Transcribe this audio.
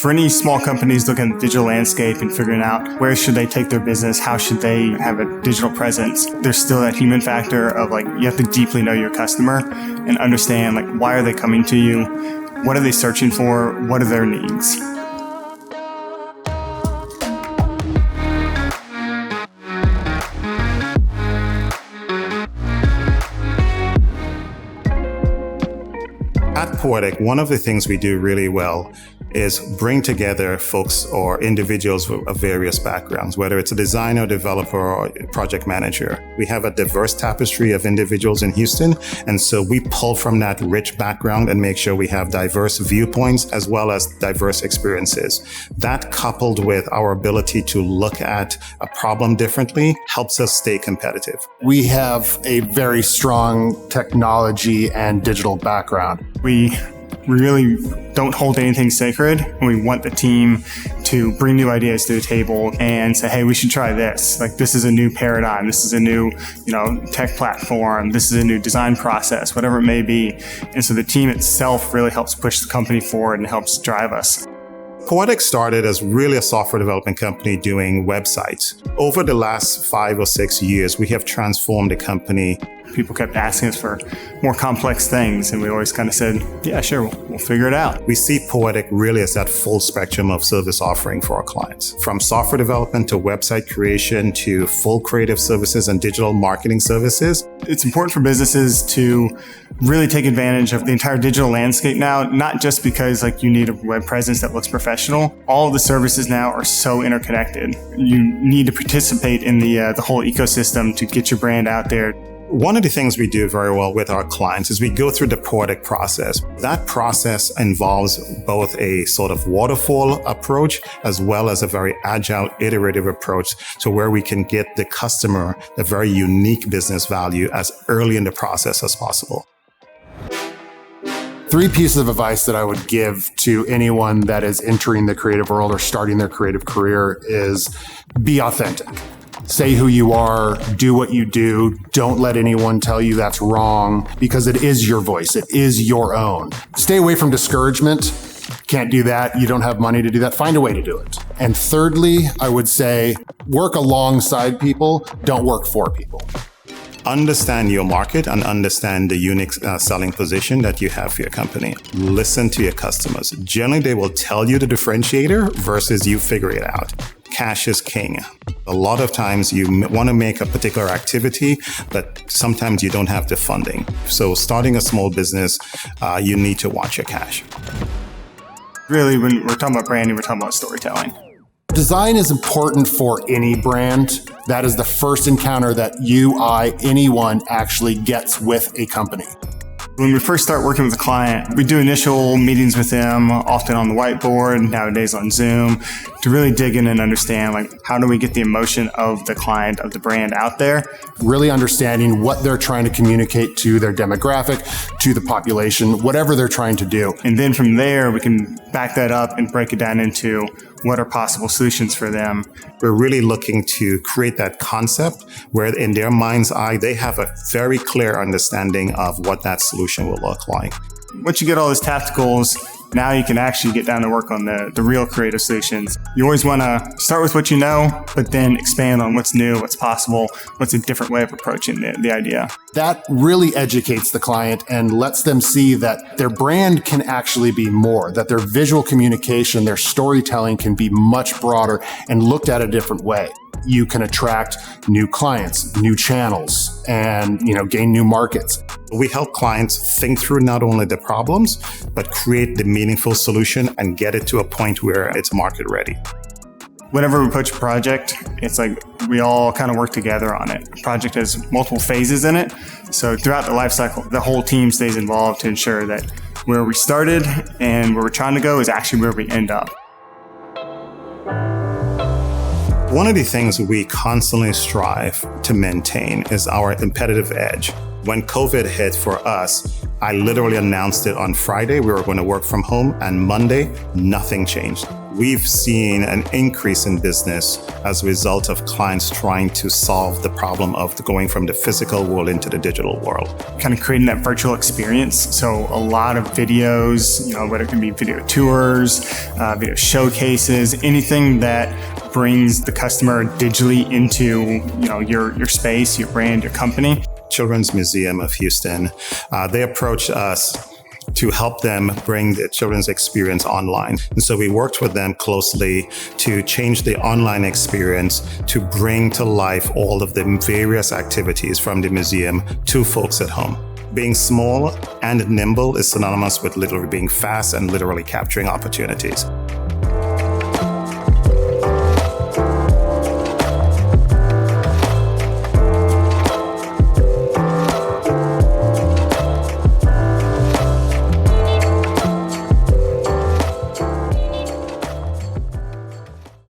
For any small companies looking at the digital landscape and figuring out where should they take their business, how should they have a digital presence, there's still that human factor of you have to deeply know your customer and understand why are they coming to you? What are they searching for? What are their needs? At Poetic, one of the things we do really well is bring together folks or individuals of various backgrounds, whether it's a designer, developer, or project manager. We have a diverse tapestry of individuals in Houston, and so we pull from that rich background and make sure we have diverse viewpoints as well as diverse experiences. That, coupled with our ability to look at a problem differently, helps us stay competitive. We have a very strong technology and digital background. We really don't hold anything sacred, and we want the team to bring new ideas to the table and say, hey, we should try this. This is a new paradigm. This is a new, tech platform. This is a new design process, whatever it may be. And so the team itself really helps push the company forward and helps drive us. Poetics started as really a software development company doing websites. Over the last 5 or 6 years, we have transformed the company. People kept asking us for more complex things, and we always kind of said, yeah, sure, we'll figure it out. We see Poetic really as that full spectrum of service offering for our clients. From software development to website creation to full creative services and digital marketing services. It's important for businesses to really take advantage of the entire digital landscape now, not just because you need a web presence that looks professional. All of the services now are so interconnected. You need to participate in the whole ecosystem to get your brand out there. One of the things we do very well with our clients is we go through the Poetic process. That process involves both a sort of waterfall approach as well as a very agile, iterative approach to where we can get the customer a very unique business value as early in the process as possible. 3 pieces of advice that I would give to anyone that is entering the creative world or starting their creative career is be authentic. Say who you are, do what you do. Don't let anyone tell you that's wrong because it is your voice. It is your own. Stay away from discouragement. Can't do that. You don't have money to do that. Find a way to do it. And thirdly, I would say work alongside people. Don't work for people. Understand your market and understand the unique selling position that you have for your company. Listen to your customers. Generally, they will tell you the differentiator versus you figure it out. Cash is king. A lot of times you want to make a particular activity, but sometimes you don't have the funding. So starting a small business, you need to watch your cash. Really, when we're talking about branding, we're talking about storytelling. Design is important for any brand. That is the first encounter that anyone actually gets with a company. When we first start working with a client, we do initial meetings with them, often on the whiteboard, nowadays on Zoom, to really dig in and understand, how do we get the emotion of the client, of the brand out there? Really understanding what they're trying to communicate to their demographic, to the population, whatever they're trying to do. And then from there, we can back that up and break it down into what are possible solutions for them. We're really looking to create that concept where in their mind's eye, they have a very clear understanding of what that solution will look like. Once you get all those tacticals, now you can actually get down to work on the real creative solutions. You always want to start with what you know, but then expand on what's new, what's possible, what's a different way of approaching the idea. That really educates the client and lets them see that their brand can actually be more, that their visual communication, their storytelling can be much broader and looked at a different way. You can attract new clients, new channels, and gain new markets. We help clients think through not only the problems, but create the meaningful solution and get it to a point where it's market ready. Whenever we approach a project, it's we all kind of work together on it. A project has multiple phases in it. So throughout the life cycle, the whole team stays involved to ensure that where we started and where we're trying to go is actually where we end up. One of the things we constantly strive to maintain is our competitive edge. When COVID hit for us, I literally announced it on Friday. We were going to work from home, and Monday, nothing changed. We've seen an increase in business as a result of clients trying to solve the problem of going from the physical world into the digital world. Kind of creating that virtual experience. So a lot of videos, whether it can be video tours, video showcases, anything that brings the customer digitally into, your space, your brand, your company. Children's Museum of Houston, they approached us to help them bring the children's experience online. And so we worked with them closely to change the online experience to bring to life all of the various activities from the museum to folks at home. Being small and nimble is synonymous with literally being fast and literally capturing opportunities.